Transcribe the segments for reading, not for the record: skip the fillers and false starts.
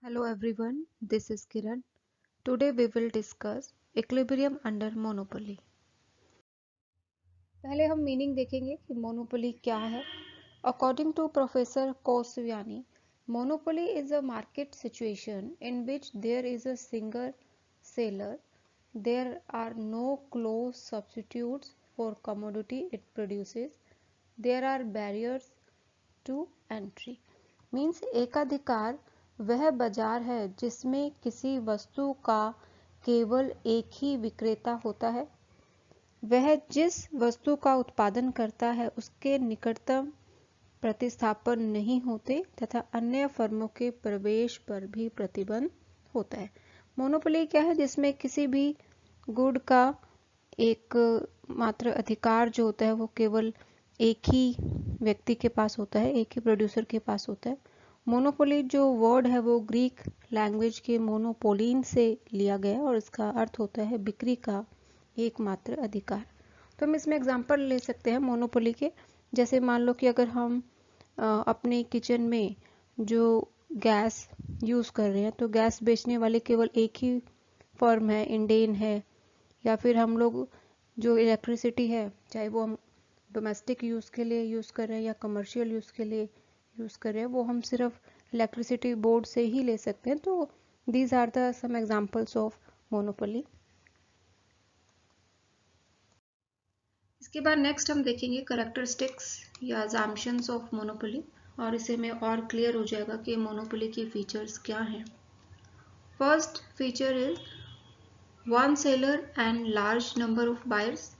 Hello everyone, this is Kiran. Today we will discuss equilibrium under monopoly. पहले हम meaning देखेंगे कि monopoly क्या है. According to Professor Kosvyani, monopoly is a market situation in which there is a single seller. There are no close substitutes for commodity it produces. There are barriers to entry. Means एकाधिकार वह बाजार है जिसमें किसी वस्तु का केवल एक ही विक्रेता होता है. वह जिस वस्तु का उत्पादन करता है उसके निकटतम प्रतिस्थापन नहीं होते तथा अन्य फर्मों के प्रवेश पर भी प्रतिबंध होता है. मोनोपोली क्या है? जिसमें किसी भी गुड का एक मात्र अधिकार जो होता है वो केवल एक ही व्यक्ति के पास होता है, एक ही प्रोड्यूसर के पास होता है. मोनोपोली जो वर्ड है वो ग्रीक लैंग्वेज के मोनोपोलीन से लिया गया और इसका अर्थ होता है बिक्री का एकमात्र अधिकार. तो हम इसमें एग्जांपल ले सकते हैं मोनोपोली के. जैसे मान लो कि अगर हम अपने किचन में जो गैस यूज़ कर रहे हैं तो गैस बेचने वाले केवल एक ही फर्म है, इंडेन है. या फिर हम लोग जो इलेक्ट्रिसिटी है चाहे वो हम डोमेस्टिक यूज़ के लिए यूज़ कर रहे हैं या कमर्शियल यूज़ के लिए यूज़ कर रहे हैं वो हम सिर्फ इलेक्ट्रिसिटी बोर्ड से ही ले सकते हैं. तो these are the some examples of monopoly. इसके बाद नेक्स्ट हम देखेंगे कैरेक्टरिस्टिक्स या अजम्पशंस ऑफ मोनोपोली और इसे में और क्लियर हो जाएगा कि मोनोपोली की फीचर्स क्या हैं. First feature is one seller and large number of buyers.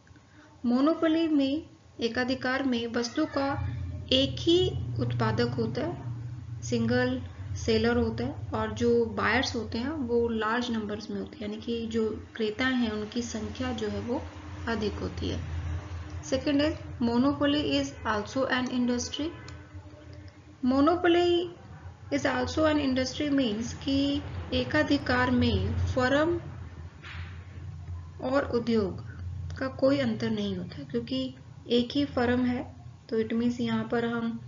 Monopoly में एकाधिकार में वस्तु का एक ही उत्पादक होता है, सिंगल सेलर होता है और जो बायर्स होते हैं वो लार्ज नंबर्स में होते हैं, यानी कि जो क्रेता हैं उनकी संख्या जो है वो अधिक होती है. Second is monopoly is also an industry. Monopoly is also an industry means कि एकाधिकार में फर्म और उद्योग का कोई अंतर नहीं होता क्योंकि एक ही फर्म है. तो इट मीन्स यहाँ पर हम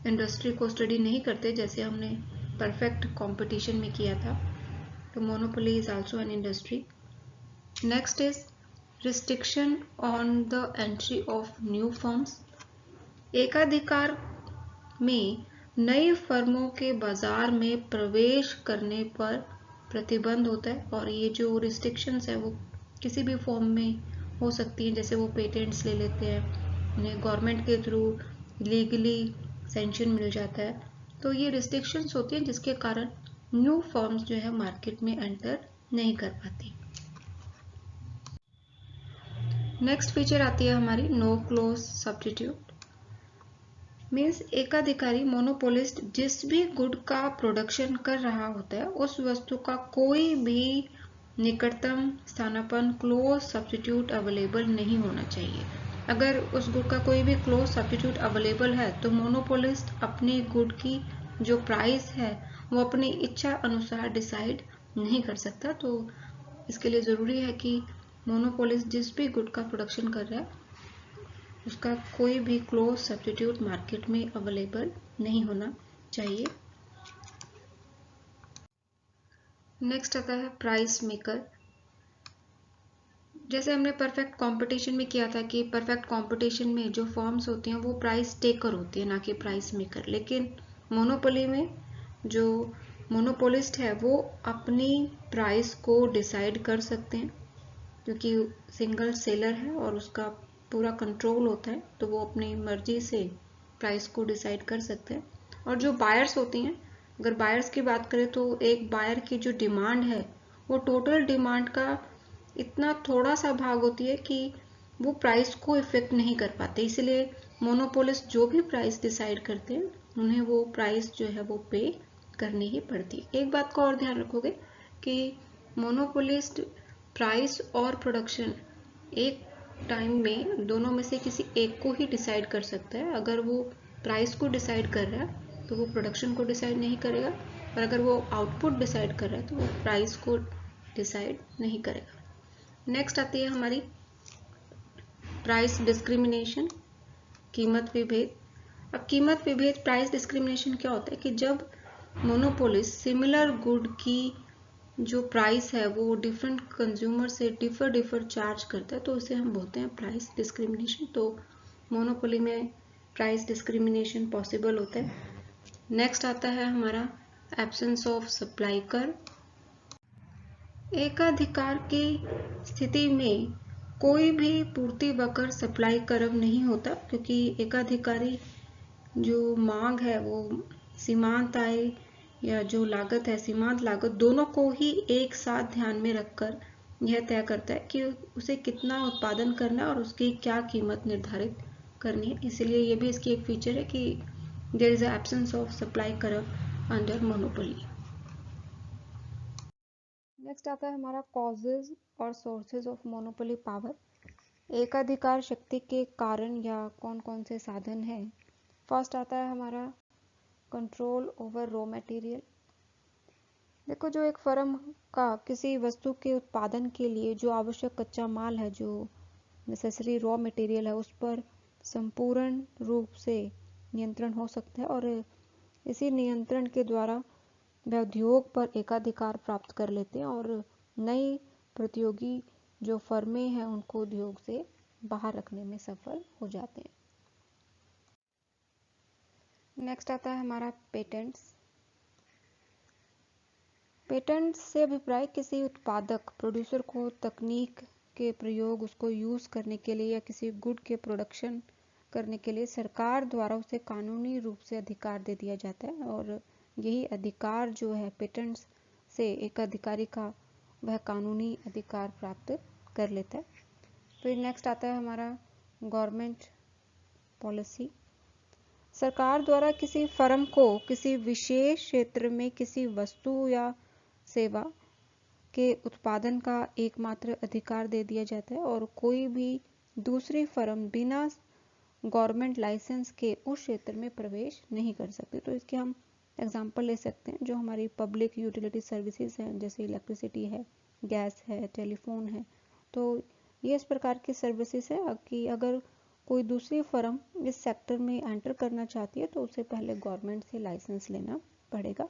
इंडस्ट्री को स्टडी नहीं करते जैसे हमने परफेक्ट कंपटीशन में किया था. तो monopoly is also an industry. Next is restriction on the entry of new firms. एकाधिकार में नई फर्मों के बाजार में प्रवेश करने पर प्रतिबंध होता है और ये जो रिस्ट्रिक्शंस है वो किसी भी फॉर्म में हो सकती हैं. जैसे वो पेटेंट्स ले लेते हैं, उन्हें गवर्नमेंट के थ्रू लीगली सेंक्शन मिल जाता है. तो ये रिस्ट्रिक्शंस होती हैं जिसके कारण न्यू फर्म्स जो है मार्केट में एंटर नहीं कर पाती. नेक्स्ट फीचर आती है हमारी नो क्लोज सब्स्टिट्यूट. मीन्स एकाधिकारी मोनोपोलिस्ट जिस भी गुड का प्रोडक्शन कर रहा होता है उस वस्तु का कोई भी निकटतम स्थानापन्न क्लोज सब्स्टिट्यूट अवेलेबल नहीं होना चाहिए. अगर उस गुड का कोई भी क्लोज सब्स्टिट्यूट अवेलेबल है तो मोनोपोलिस्ट अपने गुड की जो प्राइस है वो अपनी इच्छा अनुसार डिसाइड नहीं कर सकता. तो इसके लिए ज़रूरी है कि मोनोपोलिस्ट जिस भी गुड का प्रोडक्शन कर रहा है उसका कोई भी क्लोज सब्स्टिट्यूट मार्केट में अवेलेबल नहीं होना चाहिए. नेक्स्ट आता है प्राइस मेकर. जैसे हमने परफेक्ट कंपटीशन में किया था कि परफेक्ट कंपटीशन में जो फर्म्स होती हैं वो प्राइस टेकर होती है ना कि प्राइस मेकर. लेकिन मोनोपोली में जो मोनोपोलिस्ट है वो अपनी प्राइस को डिसाइड कर सकते हैं क्योंकि सिंगल सेलर है और उसका पूरा कंट्रोल होता है तो वो अपनी मर्जी से प्राइस को डिसाइड कर सकते हैं. और जो बायर्स होती हैं, अगर बायर्स की बात करें तो एक बायर की जो डिमांड है वो टोटल डिमांड का इतना थोड़ा सा भाग होती है कि वो प्राइस को इफेक्ट नहीं कर पाते. इसलिए मोनोपोलिस्ट जो भी प्राइस डिसाइड करते हैं उन्हें वो प्राइस जो है वो पे करनी ही पड़ती है. एक बात को और ध्यान रखोगे कि मोनोपोलिस्ट प्राइस और प्रोडक्शन एक टाइम में दोनों में से किसी एक को ही डिसाइड कर सकता है. अगर वो प्राइस को डिसाइड कर रहा है तो वो प्रोडक्शन को डिसाइड नहीं करेगा और अगर वो आउटपुट डिसाइड कर रहा है तो वो प्राइस को डिसाइड नहीं करेगा. नेक्स्ट आती है हमारी प्राइस डिस्क्रिमिनेशन, कीमत विभेद. अब कीमत विभेद प्राइस डिस्क्रिमिनेशन क्या होता है कि जब मोनोपोलिस्ट सिमिलर गुड की जो प्राइस है वो डिफरेंट कंज्यूमर से डिफर चार्ज करता है, तो उसे हम बोलते हैं प्राइस डिस्क्रिमिनेशन। तो मोनोपोली में प्राइस डिस्क्रिमिनेशन पॉसिबल होता है। नेक्स्ट आता है हमारा एब्सेंस ऑफ सप्लाई कर्व। एकाधिकार की स्थिति में कोई भी पूर्ति बकर सप्लाई कर्व नहीं होता, क्योंकि एकाधिकारी जो मांग है वो सीमांत आय या जो लागत है सीमांत लागत दोनों को ही एक साथ ध्यान में रखकर यह तय करता है कि उसे कितना उत्पादन करना है और उसकी क्या कीमत निर्धारित करनी है। इसलिए ये भी इसकी एक फीचर है कि there is absence of supply curve under monopoly. Next आता है हमारा कॉजेज और सोर्सेज ऑफ मोनोपोली पावर। एकाधिकार शक्ति के कारण या कौन कौन से साधन हैं। फर्स्ट आता है हमारा कंट्रोल ओवर रॉ मटेरियल। देखो, जो एक फर्म का किसी वस्तु के उत्पादन के लिए जो आवश्यक कच्चा माल है, जो नेसेसरी रॉ मटेरियल है, उस पर संपूर्ण रूप से नियंत्रण हो सकता है और इसी नियंत्रण के द्वारा वह उद्योग पर एकाधिकार प्राप्त कर लेते हैं और नई प्रतियोगी जो फर्में हैं उनको उद्योग से बाहर रखने में सफल हो जाते हैं। नेक्स्ट आता है हमारा पेटेंट्स। पेटेंट्स से अभिप्राय किसी उत्पादक प्रोड्यूसर को तकनीक के प्रयोग उसको यूज करने के लिए या किसी गुड के प्रोडक्शन करने के लिए सरकार द्वारा उसे कानूनी रूप से अधिकार दे दिया जाता है और यही अधिकार जो है पेटेंट्स से एक अधिकारी का वह कानूनी अधिकार प्राप्त कर लेता है। फिर नेक्स्ट आता है हमारा गवर्नमेंट पॉलिसी। सरकार द्वारा किसी फर्म को किसी विशेष क्षेत्र में किसी वस्तु या सेवा के उत्पादन का एकमात्र अधिकार दे दिया जाता है और कोई भी दूसरी फर्म बिना गवर्नमेंट लाइसेंस के उस क्षेत्र में प्रवेश नहीं कर सकती। तो इसके हम एग्जांपल ले सकते हैं, जो हमारी पब्लिक यूटिलिटी सर्विसेज हैं, जैसे इलेक्ट्रिसिटी है, गैस है, टेलीफोन है। तो ये इस प्रकार की सर्विसेज है कि अगर कोई दूसरी फर्म इस सेक्टर में एंटर करना चाहती है तो उसे पहले गवर्नमेंट से लाइसेंस लेना पड़ेगा।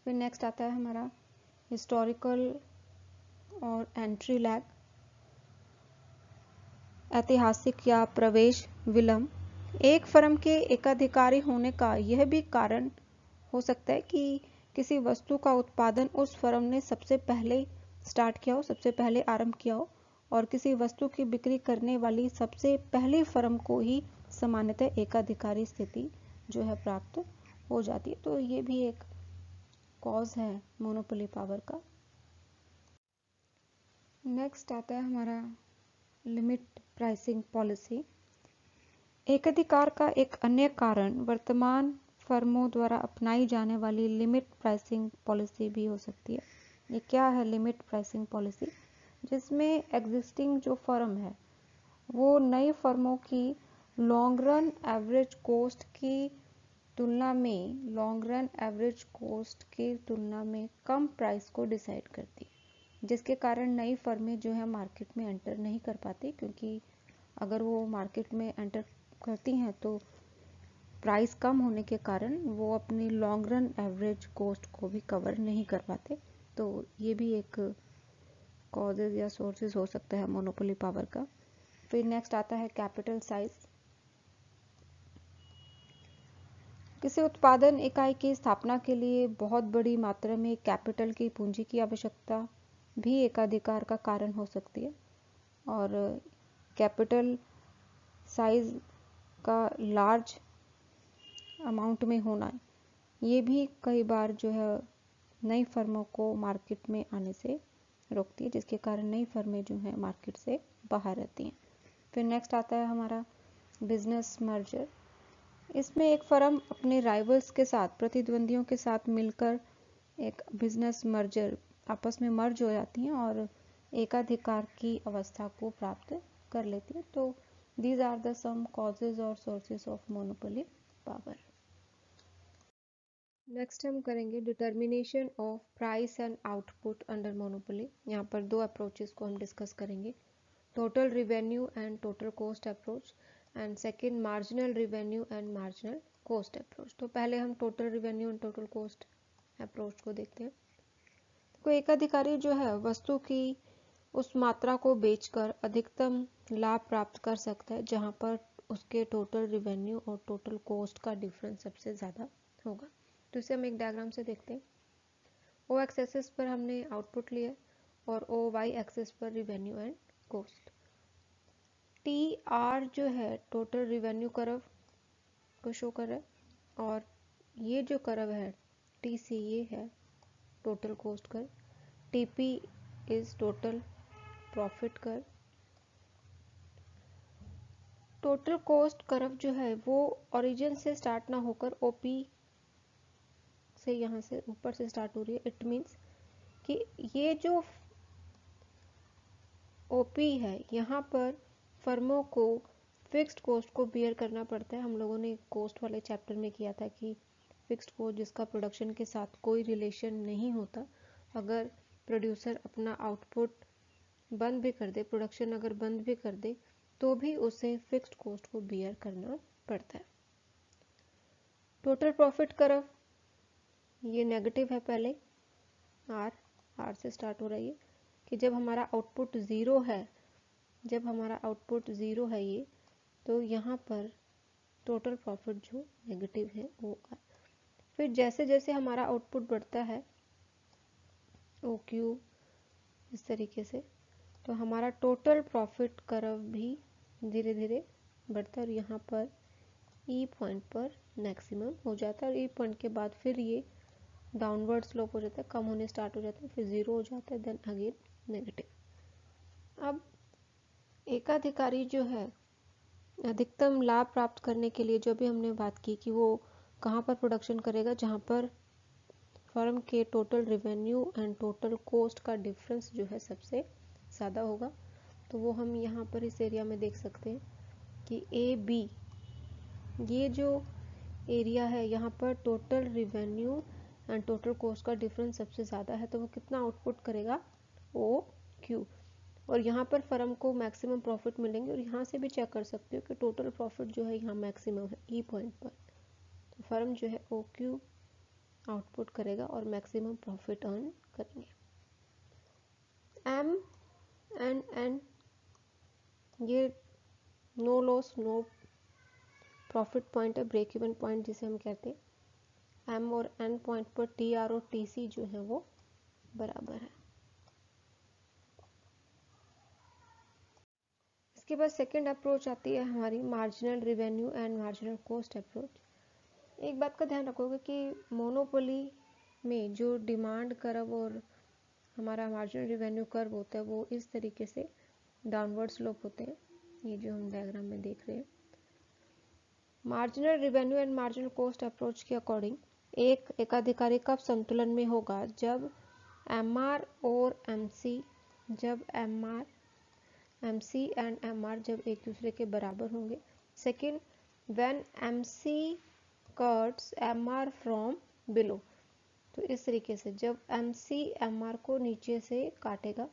फिर नेक्स्ट आता है हमारा हिस्टोरिकल और एंट्री लैग। ऐतिहासिक या प्रवेश विलंब। एक फर्म के एकाधिकारी होने का यह भी कारण हो सकता है कि किसी वस्तु का उत्पादन उस फर्म ने सबसे पहले स्टार्ट किया हो, सबसे पहले आरंभ किया हो और किसी वस्तु की बिक्री करने वाली सबसे पहली फर्म को ही सामान्यतः एकाधिकारी स्थिति जो है प्राप्त हो जाती है। तो ये भी एक कॉज है मोनोपोली पावर का। नेक्स्ट आता है हमारा लिमिट प्राइसिंग पॉलिसी। एकाधिकार का एक अन्य कारण वर्तमान फर्मों द्वारा अपनाई जाने वाली लिमिट प्राइसिंग पॉलिसी भी हो सकती है। ये क्या है लिमिट प्राइसिंग पॉलिसी? जिसमें एग्जिस्टिंग जो फर्म है वो नई फर्मों की लॉन्ग रन एवरेज कोस्ट की तुलना में कम प्राइस को डिसाइड करती है, जिसके कारण नई फर्में जो है मार्केट में एंटर नहीं कर पाती, क्योंकि अगर वो मार्केट में एंटर करती हैं तो प्राइस कम होने के कारण वो अपनी लॉन्ग रन एवरेज कॉस्ट को भी कवर नहीं कर पाते। तो ये भी एक कॉजेज या सोर्सेज हो सकता है मोनोपोली पावर का। फिर नेक्स्ट आता है कैपिटल साइज। किसी उत्पादन इकाई की स्थापना के लिए बहुत बड़ी मात्रा में कैपिटल की पूंजी की आवश्यकता भी एकाधिकार का कारण हो सकती है और कैपिटल साइज का लार्ज अमाउंट में होना ये भी कई बार जो है नई फर्मों को मार्केट में आने से रोकती है, जिसके कारण नई फर्में जो है मार्केट से बाहर रहती हैं। फिर नेक्स्ट आता है हमारा बिजनेस मर्जर। इसमें एक फर्म अपने राइवल्स के साथ, प्रतिद्वंदियों के साथ मिलकर एक बिजनेस मर्जर आपस में मर्ज हो जाती हैं और एकाधिकार की अवस्था को प्राप्त कर लेती है। तो these are the some causes or sources of monopoly power. Next हम करेंगे determination of price and output under monopoly. यहाँ पर दो अप्रोचेस को हम डिस्कस करेंगे, total revenue and total cost approach, and second marginal revenue and marginal cost approach. तो पहले हम total revenue and total cost approach को देखते हैं। कोई एक अधिकारी जो है वस्तु की उस मात्रा को बेचकर अधिकतम लाभ प्राप्त कर सकता है जहां पर उसके टोटल रिवेन्यू और टोटल कोस्ट का डिफरेंस सबसे ज़्यादा होगा। तो इसे हम एक डायग्राम से देखते हैं। ओ एक्स एक्सिस पर हमने आउटपुट लिया और ओ वाई एक्सिस पर revenue and cost. T R जो है टोटल रिवेन्यू कर्व को शो कर रहा है और ये जो कर्व है टी सी ये है total cost curve, T P is total profit curve. Total cost curve जो है वो ओरिजिन से स्टार्ट ना होकर ओपी से यहाँ से ऊपर से स्टार्ट हो रही है। इट मीन्स कि ये जो ओपी है यहाँ पर फर्मों को फिक्स्ड कोस्ट को बियर करना पड़ता है। हम लोगों ने कोस्ट वाले चैप्टर में किया था कि फिक्स्ड कोस्ट जिसका प्रोडक्शन के साथ कोई रिलेशन नहीं होता, अगर प्रोड्यूसर अपना आउटपुट बंद भी कर दे, प्रोडक्शन अगर बंद भी कर दे, तो भी उसे फिक्स्ड कोस्ट को बियर करना पड़ता है। टोटल प्रॉफिट कर्व ये नेगेटिव है, पहले आर से स्टार्ट हो रही है कि जब हमारा आउटपुट ज़ीरो है, जब हमारा आउटपुट ज़ीरो है ये, तो यहाँ पर टोटल प्रॉफिट जो नेगेटिव है वो आर। फिर जैसे जैसे हमारा आउटपुट बढ़ता है ओ क्यू इस तरीके से, तो हमारा टोटल प्रॉफिट कर्व भी धीरे धीरे बढ़ता है और यहाँ पर ई पॉइंट पर मैक्सिमम हो जाता है और ई पॉइंट के बाद फिर ये डाउनवर्ड स्लोप हो जाता है, कम होने स्टार्ट हो जाता है, फिर ज़ीरो हो जाता है, देन अगेन नेगेटिव। अब एकाधिकारी जो है अधिकतम लाभ प्राप्त करने के लिए जो भी हमने बात की कि वो कहाँ पर प्रोडक्शन करेगा, जहाँ पर फर्म के total revenue and total coast का डिफरेंस जो है सबसे ज़्यादा होगा। तो वो हम यहाँ पर इस एरिया में देख सकते हैं कि ए बी ये जो एरिया है यहाँ पर total revenue and total coast का डिफरेंस सबसे ज़्यादा है, तो वो कितना आउटपुट करेगा ओ क्यू, और यहाँ पर फर्म को मैक्सिमम प्रॉफिट मिलेंगे। और यहाँ से भी चेक कर सकते हो कि टोटल प्रॉफिट जो है यहाँ मैक्सिमम है ई पॉइंट पर, तो फर्म जो है ओ क्यू आउटपुट करेगा और मैक्सिमम प्रॉफिट अर्न करेंगे। एम एंड एन ये no loss no profit point है, ब्रेक इवन पॉइंट जिसे हम कहते हैं। एम और एन पॉइंट पर टी आर और टी सी जो है वो बराबर है। इसके बाद सेकंड अप्रोच आती है हमारी marginal revenue and marginal cost approach. एक बात का ध्यान रखोगे कि मोनोपोली में जो डिमांड कर्व और हमारा मार्जिनल रिवेन्यू कर्व होता है वो इस तरीके से डाउनवर्ड स्लोप होते हैं, ये जो हम डायग्राम में देख रहे हैं। Marginal revenue and marginal cost approach के अकॉर्डिंग एक एकाधिकारी कब संतुलन में होगा, जब एमआर और एमसी, जब एमसी एंड एमआर जब एक दूसरे के बराबर होंगे। Second, when MC cuts MR from below, तो इस तरीके से जब एमसी एमआर को नीचे से काटेगा,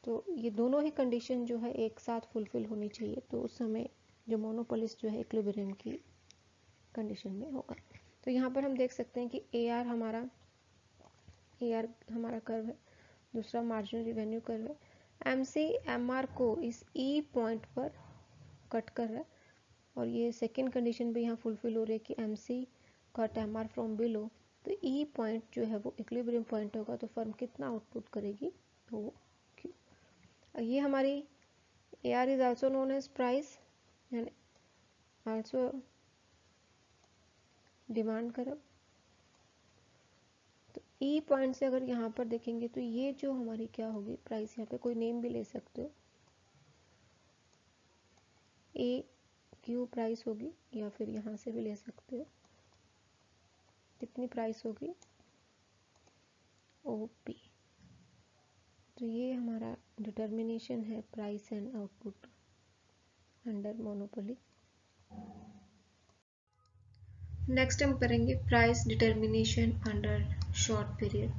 तो ये दोनों ही कंडीशन जो है एक साथ फुलफिल होनी चाहिए, तो उस समय जो मोनोपोलिस्ट जो है इक्विलिब्रियम की कंडीशन में होगा। तो यहाँ पर हम देख सकते हैं कि ए आर हमारा कर्व है, दूसरा मार्जिनल रिवेन्यू कर्व है। एमसी एमआर को इस ई पॉइंट पर कट कर रहा है और ये सेकेंड कंडीशन भी यहाँ फुलफिल हो रही है कि MC cut MR from below, तो ई पॉइंट जो है वो इक्विलिब्रियम पॉइंट होगा, तो फर्म कितना आउटपुट करेगी वो क्यू। ये हमारी A R is also known as price and also demand curve. तो ई पॉइंट से अगर यहाँ पर देखेंगे तो ये जो हमारी क्या होगी प्राइस, यहाँ पे कोई नेम भी ले सकते हो, ए क्यू प्राइस होगी, या फिर यहाँ से भी ले सकते हो, कितनी प्राइस होगी ओ पी। तो ये हमारा डिटर्मिनेशन है price and output under monopoly. Next हम करेंगे price determination under short period.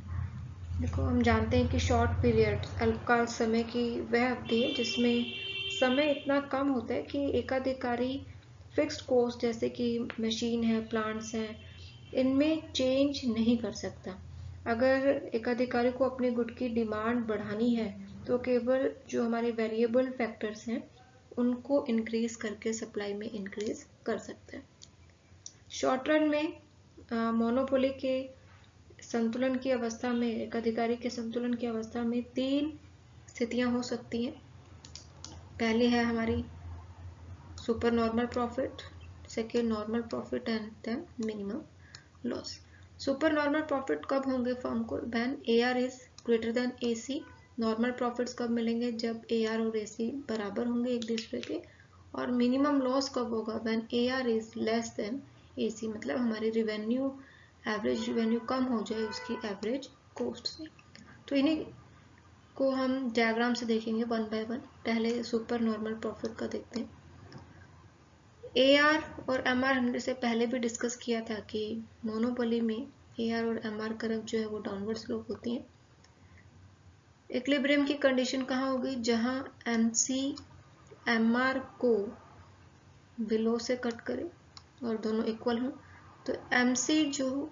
देखो हम जानते हैं कि शॉर्ट पीरियड अल्पकाल समय की वह अवधि है जिसमें समय इतना कम होता है कि एकाधिकारी फिक्स्ड कॉस्ट जैसे कि मशीन है, प्लांट्स हैं, इनमें चेंज नहीं कर सकता। अगर एक अधिकारी को अपने गुड की डिमांड बढ़ानी है तो केवल जो हमारे वेरिएबल फैक्टर्स हैं उनको इंक्रीज करके सप्लाई में इंक्रीज कर सकते हैं। शॉर्ट रन में मोनोपोली के संतुलन की अवस्था में, एक अधिकारी के संतुलन की अवस्था में 3 स्थितियां हो सकती हैं। पहली है हमारी super normal profit, second normal profit and then minimum loss. Super normal profit कब होंगे फर्म को? When AR is greater than AC। Normal profits कब मिलेंगे? जब AR और AC बराबर होंगे एक दूसरे के। और मिनिमम लॉस कब होगा? When AR is less than AC, मतलब हमारी रिवेन्यू, एवरेज रिवेन्यू कम हो जाए उसकी एवरेज कॉस्ट से। तो इन्हीं को हम डायग्राम से देखेंगे वन बाय वन। पहले सुपर नॉर्मल प्रॉफिट का देखते हैं। AR और MR हमने से पहले भी डिस्कस किया था कि मोनोपोली में AR और MR कर्व जो है वो डाउनवर्ड स्लोप होती है। इक्विलिब्रियम की कंडीशन कहाँ होगी? जहां MC MR को बिलो से कट करे और दोनों इक्वल हों। तो MC जो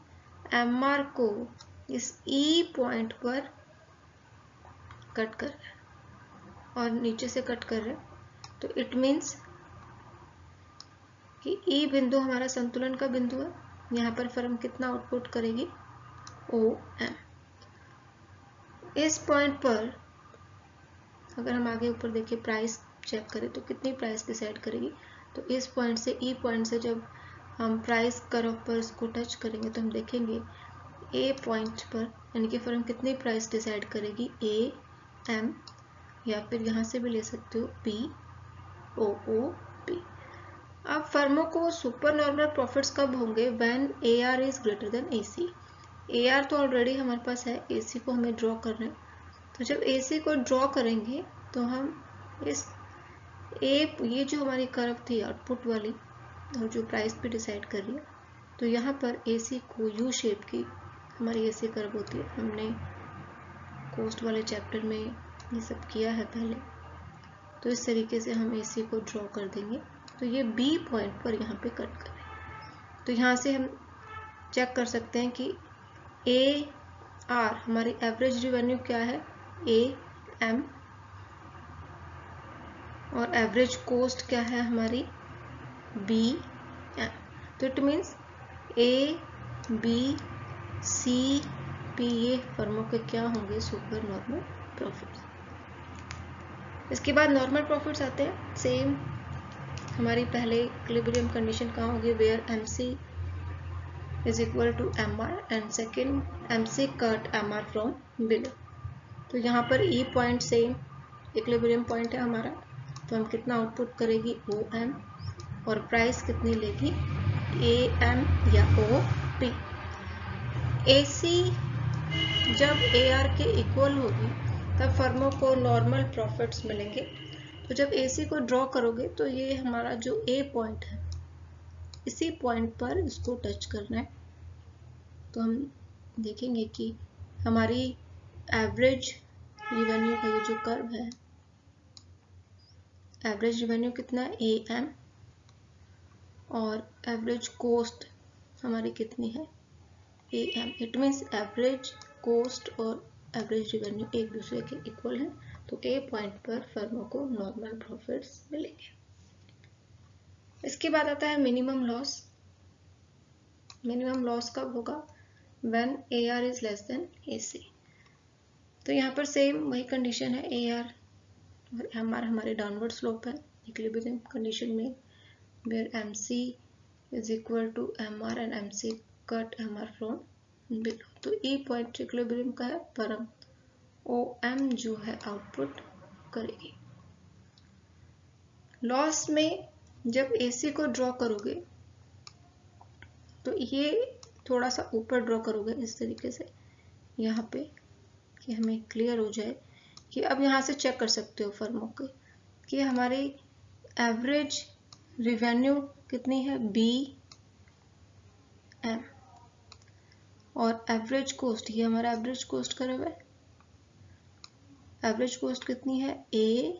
MR को इस E पॉइंट पर कट कर रहा है और नीचे से कट कर रहा है, तो इट मीन्स कि E बिंदु हमारा संतुलन का बिंदु है। यहाँ पर फर्म कितना आउटपुट करेगी? OM। इस पॉइंट पर अगर हम आगे ऊपर देखिए प्राइस चेक करें तो कितनी प्राइस डिसाइड करेगी? तो इस पॉइंट से, E पॉइंट से जब हम प्राइस कर्व पर इसको टच करेंगे तो हम देखेंगे A पॉइंट पर यानी कि फर्म कितनी प्राइस डिसाइड करेगी? AM, या फिर यहाँ से भी ले सकते हो POOP। अब फर्मों को सुपर नॉर्मल प्रॉफिट्स कब होंगे? When AR is greater than AC। AR तो ऑलरेडी हमारे पास है, AC को हमें ड्रॉ करना है। तो जब AC को ड्रॉ करेंगे तो हम इस ये जो हमारी कर्व थी आउटपुट वाली और जो प्राइस भी डिसाइड कर रही है, तो यहाँ पर AC को U शेप की हमारी AC कर्व होती है। हमने कॉस्ट वाले चैप्टर में ये सब किया है पहले। तो इस तरीके से हम AC को ड्रॉ कर देंगे। तो ये B पॉइंट पर यहाँ पे कट करें। तो यहाँ से हम चेक कर सकते हैं कि AR हमारी एवरेज रिवेन्यू क्या है? AM। और एवरेज कॉस्ट क्या है हमारी? BM। तो it means A, B, C, P ये फर्मों के क्या होंगे? Super normal profits. इसके बाद नॉर्मल प्रॉफिट्स आते हैं। सेम हमारी पहले इक्विलिब्रियम कंडीशन कहाँ होगी? Where MC is equal to MR and second MC cut MR from below। तो यहाँ पर E point same equilibrium point है हमारा, तो हम कितना आउटपुट करेगी? OM। और प्राइस कितनी लेगी? AM या OP। AC जब AR के इक्वल होगी तब फर्मों को नॉर्मल प्रॉफिट्स मिलेंगे। तो जब AC को ड्रॉ करोगे तो ये हमारा जो A पॉइंट है, इसी पॉइंट पर इसको टच करना है। तो हम देखेंगे कि हमारी एवरेज रिवेन्यू का ये जो कर्व है, एवरेज रिवेन्यू कितना है? AM। और एवरेज कॉस्ट हमारी कितनी है? AM। It means average cost और एवरेज रिवेन्यू एक दूसरे के इक्वल हैं। तो A पॉइंट पर फर्मों को नॉर्मल प्रॉफिट्स मिलेंगे। इसके बाद आता है मिनिमम लॉस। मिनिमम लॉस कब होगा? When AR is less than AC। तो यहाँ पर सेम वही कंडीशन है, AR और MR हमारे डाउनवर्ड स्लोप है इक्विलिब्रियम कंडीशन में, where MC is equal to MR and MC cut MR from below. तो E पॉइंट इक्विलिब्रियम का है, परम OM जो है आउटपुट करेगी। लॉस में जब AC को ड्रॉ करोगे तो ये थोड़ा सा ऊपर ड्रॉ करोगे इस तरीके से यहाँ पे, कि हमें क्लियर हो जाए कि अब यहाँ से चेक कर सकते हो फर्मों के कि हमारी एवरेज रिवेन्यू कितनी है? BM। और एवरेज कॉस्ट, ये हमारा एवरेज कॉस्ट कर्व है। एवरेज कॉस्ट कितनी है? AM।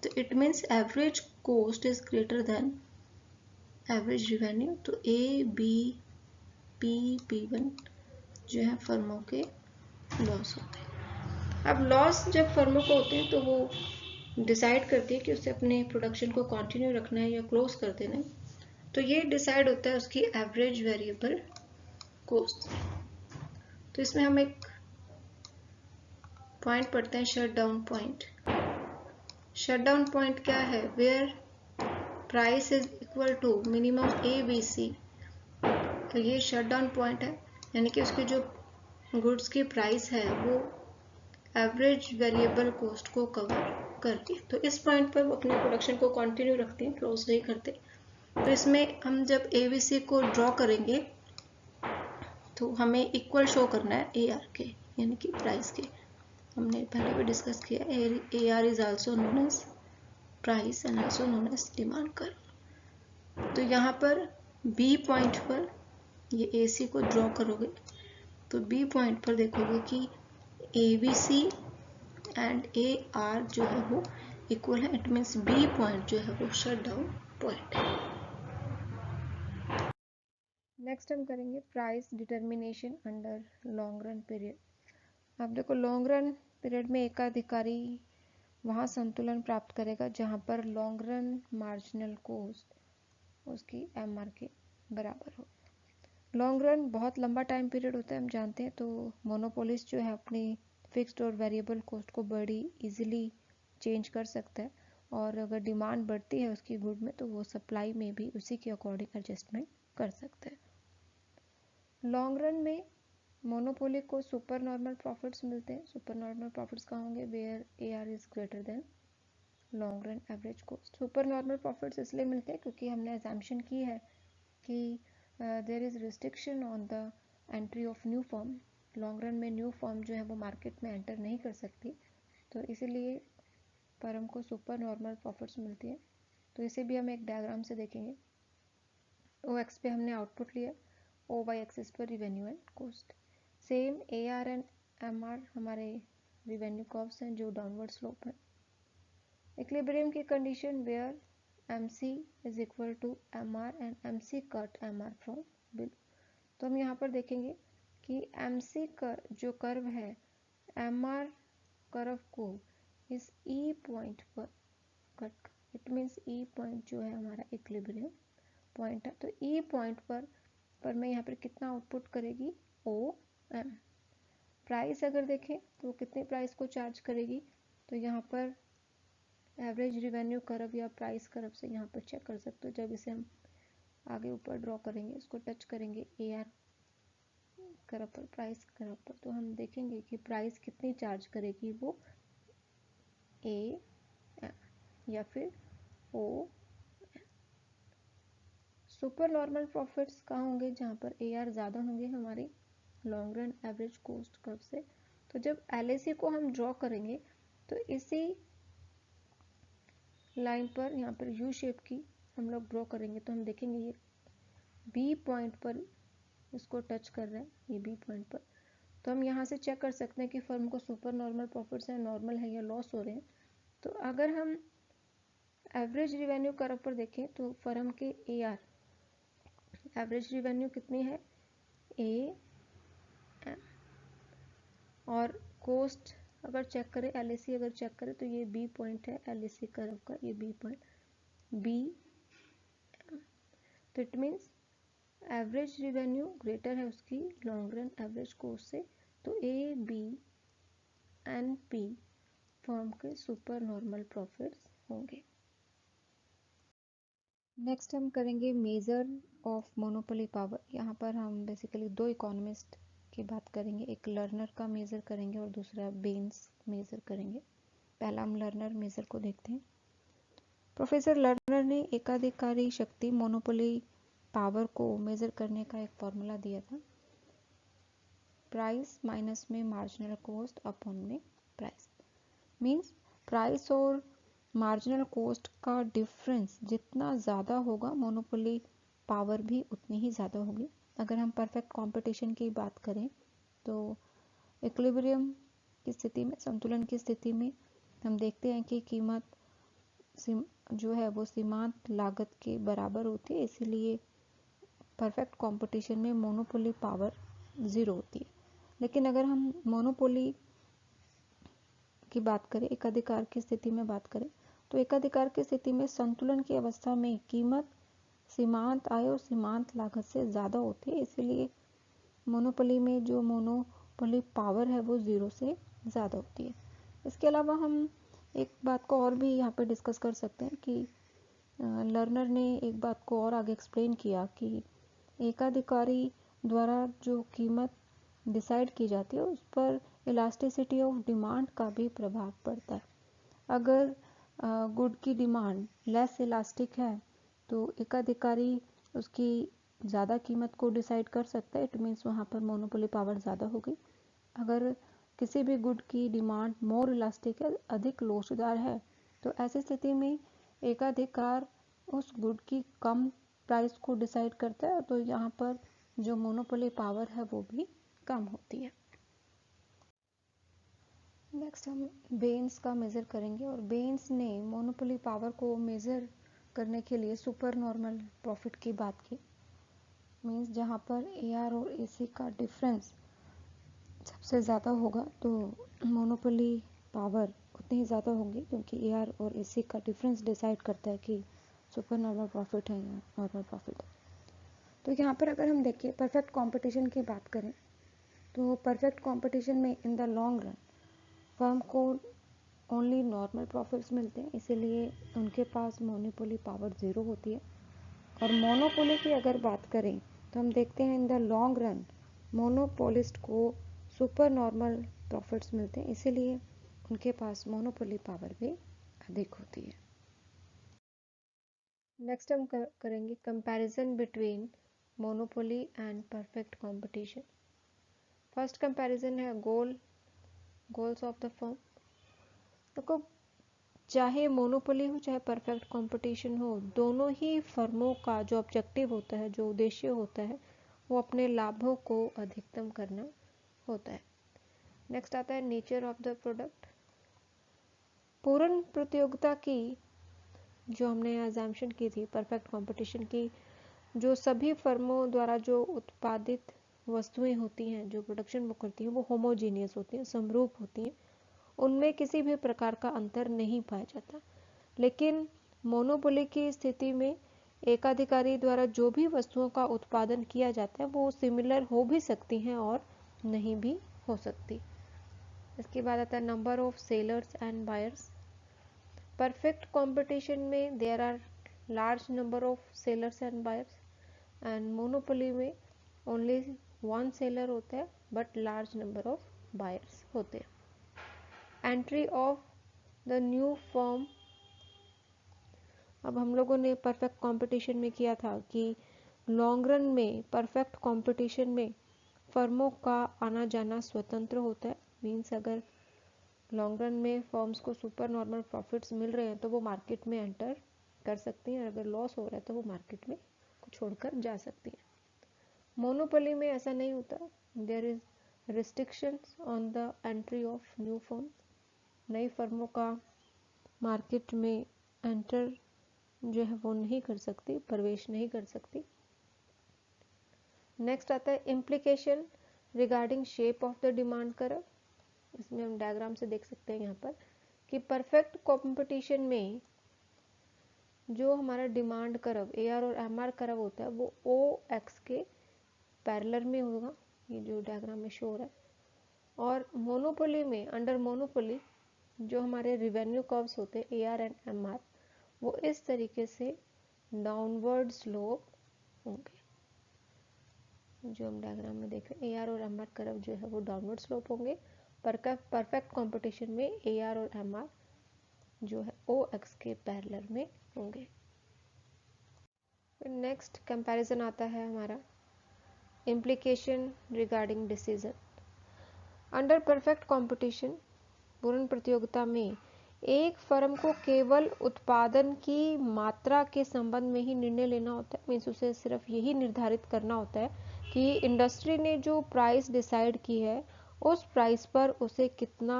तो it means average cost is greater than average revenue, तो ए बी पी P1 जो है फर्मों के लॉस होते हैं। अब लॉस जब फर्मों को होते हैं तो वो डिसाइड करती है कि उसे अपने प्रोडक्शन को कंटिन्यू रखना है या क्लोज कर देना है, तो ये डिसाइड होता है उसकी एवरेज वेरिएबल कोस्ट। तो इसमें हम एक पॉइंट पढ़ते हैं, shut down point. Shut down point क्या है? Where price is equal to minimum ABC। तो ये शट डाउन पॉइंट है, यानी कि उसकी जो गुड्स की प्राइस है वो एवरेज वेरिएबल कॉस्ट को कवर करती है। तो इस पॉइंट पर वो अपने प्रोडक्शन को कंटिन्यू रखते हैं, क्लोज नहीं करते। तो इसमें हम जब ABC को ड्रॉ करेंगे तो हमें इक्वल शो करना है AR के, यानी कि प्राइस के। हमने पहले भी डिस्कस किया, AR is also known as price and also known as demand curve. तो यहाँ पर B पॉइंट पर ये AC को ड्रॉ करोगे तो B पॉइंट पर देखोगे कि ABC एंड AR जो है वो इक्वल है। इट मीन्स B पॉइंट जो है वो शट डाउन पॉइंट है। नेक्स्ट हम करेंगे price determination under long run period. अब देखो, लॉन्ग रन पीरियड में एकाधिकारी वहाँ संतुलन प्राप्त करेगा जहाँ पर लॉन्ग रन मार्जिनल कॉस्ट उसकी MR के बराबर हो। लॉन्ग रन बहुत लंबा टाइम पीरियड होता है, हम जानते हैं। तो मोनोपोलिस्ट जो है अपनी फिक्स्ड और वेरिएबल कॉस्ट को बड़ी इजीली चेंज कर सकता है, और अगर डिमांड बढ़ती है उसकी गुड में तो वो सप्लाई में भी उसी के अकॉर्डिंग एडजस्टमेंट कर सकता है। लॉन्ग रन में मोनोपोली को सुपर नॉर्मल प्रॉफिट्स मिलते हैं। सुपर नॉर्मल प्रॉफिट्स कहाँ होंगे? Where AR is greater than long run average cost. Super normal profits इसलिए मिलते हैं क्योंकि हमने अजम्पशन की है कि there is restriction on the entry of new firm. Long run में न्यू फर्म जो है वो मार्केट में एंटर नहीं कर सकती, तो इसीलिए फर्म को सुपर नॉर्मल प्रॉफिट्स मिलती है। तो इसे भी हम एक डायग्राम से देखेंगे। OX पे हमने आउटपुट लिया, OY एक्सिस पर revenue and cost. Same AR and MR हमारे रिवेन्यू कर्व्स हैं जो डाउनवर्ड स्लोप है। इक्विलिब्रियम की condition where MC is equal to MR and MC cut MR from below. तो हम यहाँ पर देखेंगे कि MC का जो कर्व है MR कर्व को इस E पॉइंट पर cut, it means E point जो है हमारा इक्विलिब्रियम पॉइंट है। तो E पॉइंट पर मैं यहाँ पर कितना आउटपुट करेगी? OM। प्राइस अगर देखें तो कितने प्राइस को चार्ज करेगी? तो यहाँ पर एवरेज रिवेन्यू कर्व या प्राइस कर्व से यहाँ पर चेक कर सकते हो। जब इसे हम आगे ऊपर ड्रॉ करेंगे, इसको टच करेंगे AR कर्व पर, प्राइस कर्व पर, तो हम देखेंगे कि प्राइस कितनी चार्ज करेगी, वो AM या फिर O। सुपर नॉर्मल प्रॉफिट्स कहाँ होंगे? जहाँ पर AR ज़्यादा होंगे हमारी long run average cost curve से। तो जब LAC को हम ड्रॉ करेंगे तो इसी लाइन पर यहाँ पर U शेप की हम लोग ड्रॉ करेंगे, तो हम देखेंगे ये B पॉइंट पर इसको टच कर रहे हैं, ये B पॉइंट पर। तो हम यहाँ से चेक कर सकते हैं कि फर्म को सुपर नॉर्मल प्रॉफिट्स है, नॉर्मल है या लॉस हो रहे हैं। तो अगर हम एवरेज रिवेन्यू कर्व पर देखें तो फर्म के AR एवरेज रिवेन्यू कितनी है? AM। और कॉस्ट अगर चेक करें, LAC अगर चेक करें तो ये B पॉइंट है LAC कर्व का, ये B पॉइंट BM। तो it means average revenue greater है उसकी लॉन्ग रन एवरेज कॉस्ट से। तो AB एंड P फर्म के सुपर नॉर्मल प्रॉफिट्स होंगे। नेक्स्ट हम करेंगे मेजर ऑफ मोनोपोली पावर। यहाँ पर हम बेसिकली दो इकोनॉमिस्ट की बात करेंगे, एक लर्नर का मेजर करेंगे और दूसरा बेन्स मेजर करेंगे। पहला हम लर्नर मेजर को देखते हैं। प्रोफेसर लर्नर ने एकाधिकारी शक्ति मोनोपोली पावर को मेजर करने का एक फॉर्मूला दिया था, प्राइस माइनस में मार्जिनल कॉस्ट अपॉन में प्राइस। मीन्स प्राइस और मार्जिनल कॉस्ट का डिफरेंस जितना ज़्यादा होगा मोनोपोली पावर भी उतनी ही ज़्यादा होगी। अगर हम परफेक्ट कंपटीशन की बात करें तो इक्विलिब्रियम की स्थिति में, संतुलन की स्थिति में हम देखते हैं कि कीमत जो है वो सीमांत लागत के बराबर होती है, इसीलिए परफेक्ट कंपटीशन में मोनोपोली पावर 0 होती है। लेकिन अगर हम मोनोपोली की बात करें, एकाधिकार की स्थिति में बात करें, तो एकाधिकार की स्थिति में संतुलन की अवस्था में कीमत सीमांत आय और सीमांत लागत से ज़्यादा होती है, इसीलिए मोनोपोली में जो मोनोपोली पावर है वो 0 से ज़्यादा होती है। इसके अलावा हम एक बात को और भी यहाँ पे डिस्कस कर सकते हैं कि लर्नर ने एक बात को और आगे एक्सप्लेन किया कि एकाधिकारी द्वारा जो कीमत डिसाइड की जाती है उस पर इलास्टिसिटी ऑफ डिमांड का भी प्रभाव पड़ता है। अगर गुड की डिमांड लेस इलास्टिक है तो एकाधिकारी उसकी ज़्यादा कीमत को डिसाइड कर सकता है, इट मीन्स वहाँ पर मोनोपोली पावर ज़्यादा होगी। अगर किसी भी गुड की डिमांड मोर इलास्टिक है, अधिक लोचदार है, तो ऐसी स्थिति में एकाधिकार उस गुड की कम प्राइस को डिसाइड करता है, तो यहाँ पर जो मोनोपोली पावर है वो भी कम होती है। नेक्स्ट हम बेन्स का मेज़र करेंगे, और बेन्स ने मोनोपोली पावर को मेज़र करने के लिए सुपर नॉर्मल प्रॉफिट की बात की। मीन्स जहाँ पर AR और AC का डिफरेंस सबसे ज़्यादा होगा तो मोनोपोली पावर उतनी ही ज़्यादा होगी, क्योंकि AR और AC का डिफरेंस डिसाइड करता है कि सुपर नॉर्मल प्रॉफिट है या नॉर्मल प्रॉफिट है। तो यहाँ पर अगर हम देखें परफेक्ट कंपटीशन की बात करें, तो परफेक्ट कंपटीशन में in the long run firm को ओनली नॉर्मल प्रॉफिट्स मिलते हैं, इसीलिए उनके पास मोनोपोली पावर 0 होती है। और मोनोपोली की अगर बात करें तो हम देखते हैं in the long run monopolist को सुपर नॉर्मल प्रॉफिट्स मिलते हैं, इसीलिए उनके पास मोनोपोली पावर भी अधिक होती है। नेक्स्ट हम करेंगे comparison between monopoly and perfect competition. First comparison है गोल्स ऑफ द फर्म। देखो, चाहे मोनोपोली हो चाहे परफेक्ट कंपटीशन हो, दोनों ही फर्मों का जो ऑब्जेक्टिव होता है, जो उद्देश्य होता है, वो अपने लाभों को अधिकतम करना होता है। नेक्स्ट आता है नेचर ऑफ द प्रोडक्ट। पूर्ण प्रतियोगिता की जो हमने अजम्पशन की थी परफेक्ट कंपटीशन की, जो सभी फर्मों द्वारा जो उत्पादित वस्तुएं होती हैं, जो प्रोडक्शन वो करती हैं, वो होमोजीनियस होती हैं, समरूप होती हैं, उनमें किसी भी प्रकार का अंतर नहीं पाया जाता। लेकिन मोनोपोली की स्थिति में एकाधिकारी द्वारा जो भी वस्तुओं का उत्पादन किया जाता है वो सिमिलर हो भी सकती हैं और नहीं भी हो सकती। इसके बाद आता है number of sellers and buyers. Perfect competition में there are large number of sellers and buyers, and monopoly में ओनली वन सेलर होता है but large number of buyers होते हैं। Entry of the new firm. अब हम लोगों ने परफेक्ट कंपटीशन में किया था कि लॉन्ग रन में परफेक्ट कंपटीशन में फर्मों का आना जाना स्वतंत्र होता है। मीन्स अगर लॉन्ग रन में फर्म्स को सुपर नॉर्मल प्रॉफिट्स मिल रहे हैं तो वो मार्केट में एंटर कर सकती हैं, अगर लॉस हो रहा है तो वो मार्केट में छोड़कर जा सकती हैं। मोनोपोली में ऐसा नहीं होता, there is restrictions on the entry of new firm. नई फर्मों का मार्केट में एंटर जो है वो नहीं कर सकती, प्रवेश नहीं कर सकती। नेक्स्ट आता है implication regarding shape of the demand curve. इसमें हम डायग्राम से देख सकते हैं यहाँ पर कि परफेक्ट कंपटीशन में जो हमारा डिमांड कर्व AR और MR कर्व होता है वो OX के पैरेलल में होगा, ये जो डायग्राम में शो हो रहा है। और मोनोपोली में, अंडर मोनोपोली, जो हमारे रिवेन्यू कर्व्स होते हैं AR एंड MR, वो इस तरीके से डाउनवर्ड स्लोप होंगे। जो हम डायग्राम में देख रहे हैं AR और MR कर्व जो है वो डाउनवर्ड स्लोप होंगे। परफेक्ट कंपटीशन में AR और MR जो है OX के पैरेलल में होंगे। नेक्स्ट कंपैरिजन आता है हमारा implication regarding decision. Under perfect competition, पूर्ण प्रतियोगिता में, एक फर्म को केवल उत्पादन की मात्रा के संबंध में ही निर्णय लेना होता है। मीन्स उसे सिर्फ यही निर्धारित करना होता है कि इंडस्ट्री ने जो प्राइस डिसाइड की है उस प्राइस पर उसे कितना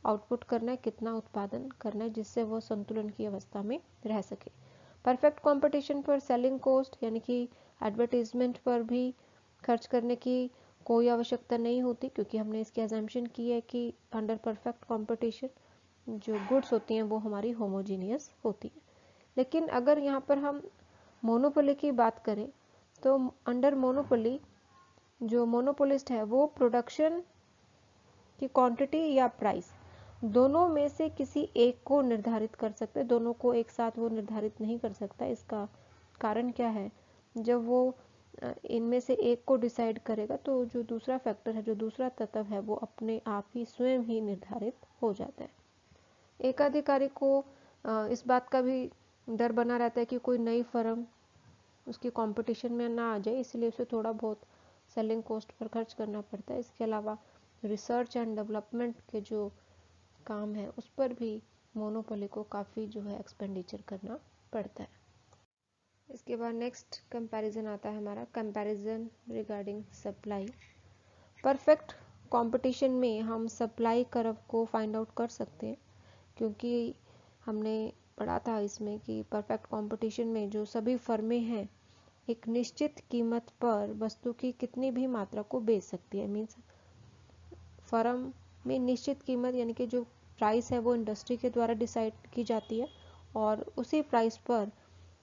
आउटपुट करना है, कितना उत्पादन करना है, जिससे वो संतुलन की अवस्था में रह सके। परफेक्ट कंपटीशन पर सेलिंग कॉस्ट यानी कि एडवर्टीजमेंट पर भी खर्च करने की कोई आवश्यकता नहीं होती, क्योंकि हमने इसकी अजम्पशन की है कि अंडर परफेक्ट कंपटीशन जो गुड्स होती हैं वो हमारी होमोजीनियस होती है। लेकिन अगर यहाँ पर हम मोनोपोली की बात करें तो अंडर मोनोपोली जो मोनोपोलिस्ट है वो प्रोडक्शन की क्वांटिटी या प्राइस दोनों में से किसी एक को निर्धारित कर सकते हैं, दोनों को एक साथ वो निर्धारित नहीं कर सकता। इसका कारण क्या है? जब वो इनमें से एक को डिसाइड करेगा तो जो दूसरा फैक्टर है, जो दूसरा तत्व है, वो अपने आप ही स्वयं ही निर्धारित हो जाता है। एकाधिकारी को इस बात का भी डर बना रहता है कि कोई नई फर्म उसकी कंपटीशन में ना आ जाए, इसलिए उसे थोड़ा बहुत सेलिंग कॉस्ट पर खर्च करना पड़ता है। इसके अलावा रिसर्च एंड डेवलपमेंट के जो काम है उस पर भी मोनोपोली को काफ़ी जो है एक्सपेंडिचर करना पड़ता है। इसके बाद नेक्स्ट कंपैरिजन आता है हमारा comparison regarding supply. Perfect competition में हम सप्लाई कर्व को फाइंड आउट कर सकते हैं, क्योंकि हमने पढ़ा था इसमें कि परफेक्ट कंपटीशन में जो सभी फर्में हैं एक निश्चित कीमत पर वस्तु की कितनी भी मात्रा को बेच सकती है। मीन्स फर्म में निश्चित कीमत यानी कि जो प्राइस है वो इंडस्ट्री के द्वारा डिसाइड की जाती है, और उसी प्राइस पर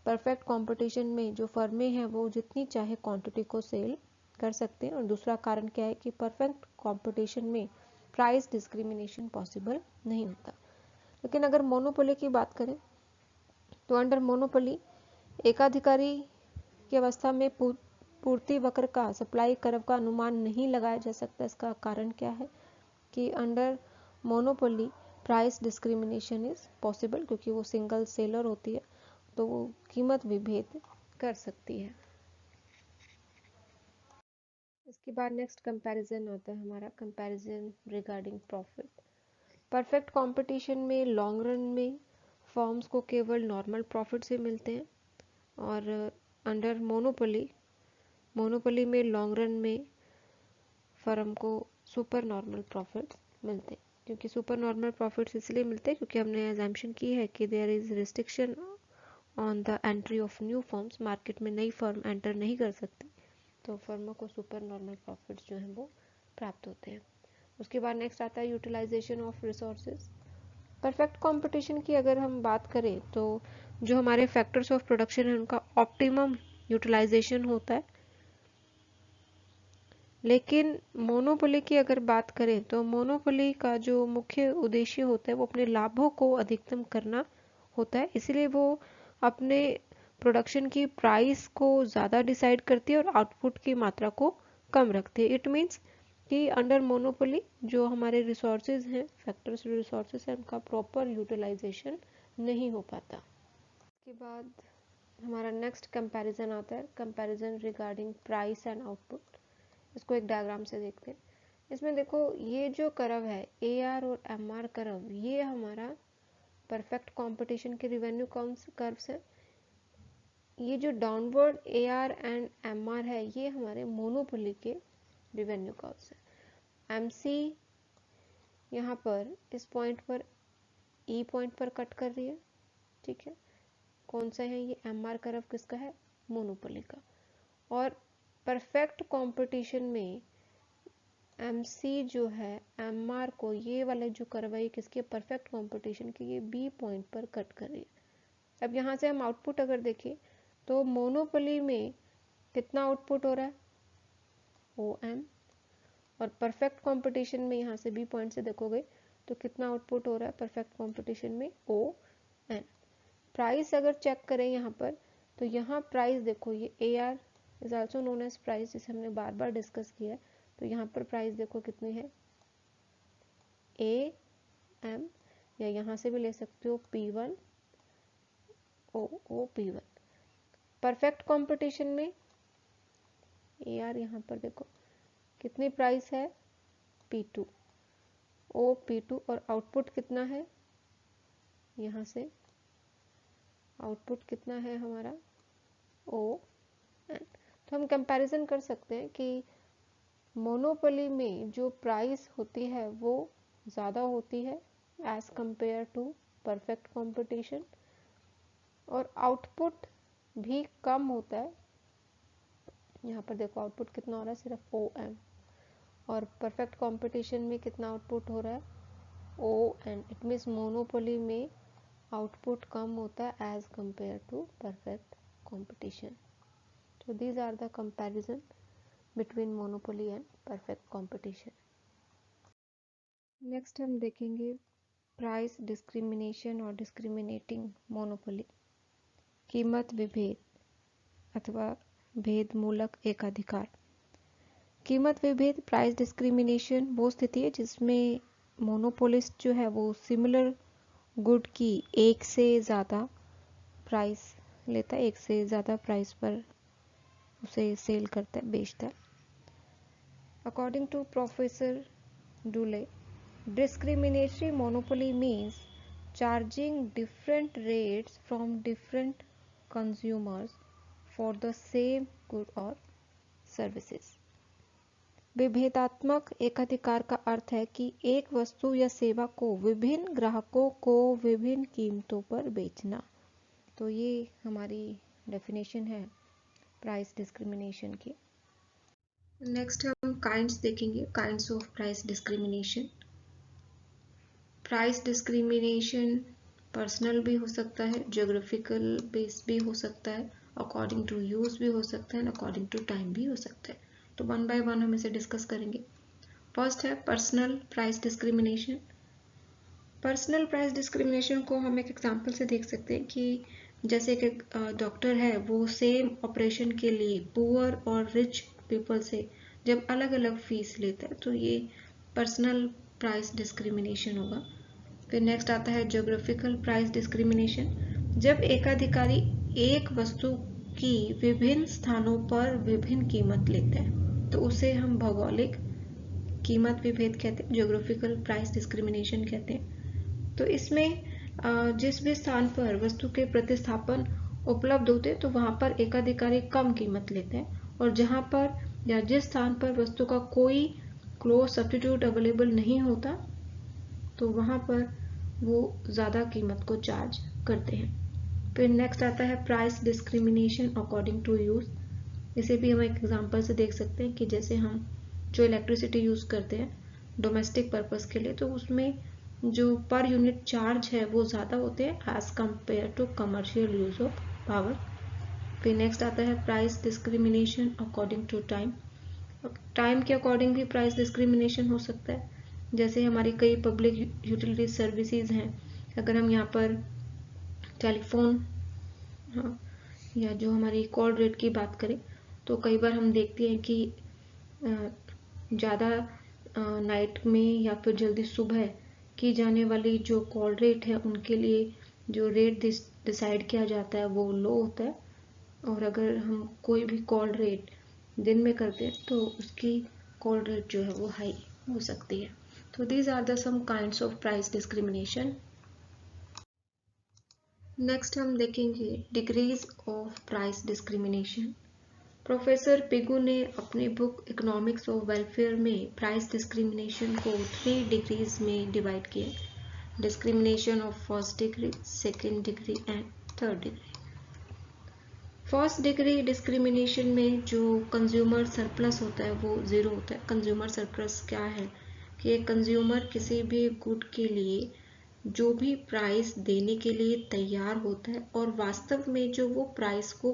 परफेक्ट कंपटीशन में जो फर्में हैं वो जितनी चाहे क्वांटिटी को सेल कर सकते हैं। और दूसरा कारण क्या है कि परफेक्ट कंपटीशन में प्राइस डिस्क्रिमिनेशन पॉसिबल नहीं होता। लेकिन अगर मोनोपोली की बात करें तो अंडर मोनोपोली एकाधिकारी की अवस्था में पूर्ति वक्र का, सप्लाई कर्व का अनुमान नहीं लगाया जा सकता। इसका कारण क्या है कि under monopoly price discrimination is possible, क्योंकि वो सिंगल सेलर होती है तो वो कीमत विभेद कर सकती है। इसके बाद नेक्स्ट कंपैरिजन आता है हमारा comparison regarding profit. Perfect competition में लॉन्ग रन में फर्म्स को केवल नॉर्मल प्रॉफिट से मिलते हैं, और अंडर मोनोपोली में लॉन्ग रन में फर्म को सुपर नॉर्मल प्रॉफिट मिलते हैं। क्योंकि सुपर नॉर्मल प्रॉफिट्स इसलिए मिलते हैं क्योंकि हमने अजम्पशन की है कि there is restriction on the entry of new firms. Market में नई फर्म एंटर नहीं कर सकती, तो फर्मों को सुपर नॉर्मल प्रॉफिट्स जो हैं वो प्राप्त होते हैं। उसके बाद नेक्स्ट आता है utilization of resources. Perfect competition की अगर हम बात करें तो जो हमारे फैक्टर्स ऑफ प्रोडक्शन है उनका ऑप्टिमम यूटिलाइजेशन होता है। लेकिन मोनोपोली की अगर बात करें तो मोनोपोली का जो मुख्य उद्देश्य होता है वो अपने लाभों को अधिकतम करना होता है, इसलिए वो अपने प्रोडक्शन की प्राइस को ज़्यादा डिसाइड करती है और आउटपुट की मात्रा को कम रखती है। इट मीन्स कि अंडर मोनोपोली जो हमारे रिसोर्सेज हैं, फैक्टर्स रिसोर्सेज हैं, उनका प्रॉपर यूटिलाइजेशन नहीं हो पाता। इसके बाद हमारा नेक्स्ट कंपैरिजन आता है comparison regarding price and output. इसको एक डायग्राम से देखते हैं। इसमें देखो ये जो कर्व है AR और MR कर्व, ये हमारा परफेक्ट कंपटीशन के रिवेन्यू कर्व्स है। ये जो डाउनवर्ड AR एंड MR है ये हमारे मोनोपोली के रिवेन्यू कर्व्स है। MC यहाँ पर इस पॉइंट पर E पॉइंट पर कट कर रही है, ठीक है। कौन सा है ये? MR कर्व किसका है? मोनोपोली का। और परफेक्ट कंपटीशन में MC जो है MR को, ये वाले जो कर्व है किसके? परफेक्ट कंपटीशन के, ये B पॉइंट पर कट कर रही है। अब यहाँ से हम आउटपुट अगर देखें तो मोनोपोली में कितना आउटपुट हो रहा है? OM। और परफेक्ट कंपटीशन में यहाँ से B पॉइंट से देखोगे तो कितना आउटपुट हो रहा है परफेक्ट कंपटीशन में? ON। प्राइस अगर चेक करें यहाँ पर तो यहाँ प्राइस देखो, ये AR is also known as price, जिसे हमने बार बार डिस्कस किया है। तो यहाँ पर प्राइस देखो कितनी है? AM, या यहाँ से भी ले सकते हो P1 OP1। परफेक्ट कंपटीशन में AR यहाँ पर देखो कितनी प्राइस है? P2 OP2। और आउटपुट कितना है? यहाँ से आउटपुट कितना है हमारा? ON। तो हम कंपैरिजन कर सकते हैं कि मोनोपोली में जो प्राइस होती है वो ज़्यादा होती है as compare to perfect competition, और आउटपुट भी कम होता है। यहाँ पर देखो आउटपुट कितना हो रहा है, सिर्फ OM, और परफेक्ट कंपटीशन में कितना आउटपुट हो रहा है, ON। इट मीन्स मोनोपोली में आउटपुट कम होता है as compare to perfect competition. So these are the comparison between monopoly and perfect competition. Next हम देखेंगे प्राइस डिस्क्रिमिनेशन और डिस्क्रिमिनेटिंग मोनोपोली, कीमत विभेद अथवा भेद मूलक एकाधिकार। कीमत विभेद प्राइस डिस्क्रिमिनेशन वो स्थिति है जिसमें मोनोपोलिस्ट जो है वो सिमिलर गुड की एक से ज़्यादा प्राइस लेता है, एक से ज़्यादा प्राइस पर उसे सेल करता है, बेचता है। According to professor Dooley, discriminatory monopoly means charging different rates from different consumers for the same good or services. विभेदात्मक एकाधिकार का अर्थ है कि एक वस्तु या सेवा को विभिन्न ग्राहकों को विभिन्न कीमतों पर बेचना। तो ये हमारी डेफिनेशन है प्राइस डिस्क्रिमिनेशन की। नेक्स्ट हम काइंड्स देखेंगे, kinds of price discrimination. Price discrimination personal भी हो सकता है, ज्योग्राफिकल बेस भी हो सकता है, अकॉर्डिंग टू यूज भी हो सकता है, अकॉर्डिंग टू टाइम भी हो सकता है। तो वन बाय वन हम इसे डिस्कस करेंगे। फर्स्ट है personal price discrimination. Personal price discrimination को हम एक एग्जांपल से देख सकते हैं कि जैसे कि डॉक्टर है वो सेम ऑपरेशन के लिए पुअर और रिच पीपल से जब अलग अलग फीस लेता है तो ये पर्सनल प्राइस डिस्क्रिमिनेशन होगा। फिर नेक्स्ट आता है ज्योग्राफिकल प्राइस डिस्क्रिमिनेशन। जब एकाधिकारी एक वस्तु की विभिन्न स्थानों पर विभिन्न कीमत लेते हैं तो उसे हम भौगोलिक कीमत विभेद कहते हैं, ज्योग्राफिकल प्राइस डिस्क्रिमिनेशन कहते हैं। तो इसमें जिस भी स्थान पर वस्तु के प्रतिस्थापन उपलब्ध होते हैं तो वहां पर एकाधिकारी कम कीमत लेते हैं, और जहां पर या जिस स्थान पर वस्तु का कोई क्लोज सब्स्टिट्यूट अवेलेबल नहीं होता तो वहां पर वो ज़्यादा कीमत को चार्ज करते हैं। फिर नेक्स्ट आता है price discrimination according to use. इसे भी हम एक एग्जांपल से देख सकते हैं कि जैसे हम जो इलेक्ट्रिसिटी यूज करते हैं डोमेस्टिक पर्पस के लिए तो उसमें जो पर यूनिट चार्ज है वो ज़्यादा होते हैं as compare to commercial use of power. फिर नेक्स्ट आता है price discrimination according to time. Time के अकॉर्डिंग भी प्राइस डिस्क्रिमिनेशन हो सकता है। जैसे हमारी कई पब्लिक यूटिलिटी सर्विसेज हैं, अगर हम यहाँ पर टेलीफोन या जो हमारी कॉल रेट की बात करें तो कई बार हम देखते हैं कि ज़्यादा नाइट में या फिर जल्दी सुबह की जाने वाली जो कॉल रेट है उनके लिए जो रेट डिसाइड किया जाता है वो लो होता है, और अगर हम कोई भी कॉल रेट दिन में करते हैं तो उसकी कॉल रेट जो है वो हाई हो सकती है। तो these are the some kinds of price discrimination. Next हम देखेंगे degrees of price discrimination. Professor Pigou ने अपनी बुक इकोनॉमिक्स ऑफ वेलफेयर में प्राइस डिस्क्रिमिनेशन को 3 डिग्रीज में डिवाइड किया। Discrimination of first degree, second degree and third degree. First degree discrimination में जो कंज्यूमर सरप्लस होता है वो ज़ीरो होता है। कंज्यूमर सरप्लस क्या है कि एक कंज्यूमर किसी भी गुड के लिए जो भी प्राइस देने के लिए तैयार होता है और वास्तव में जो वो प्राइस को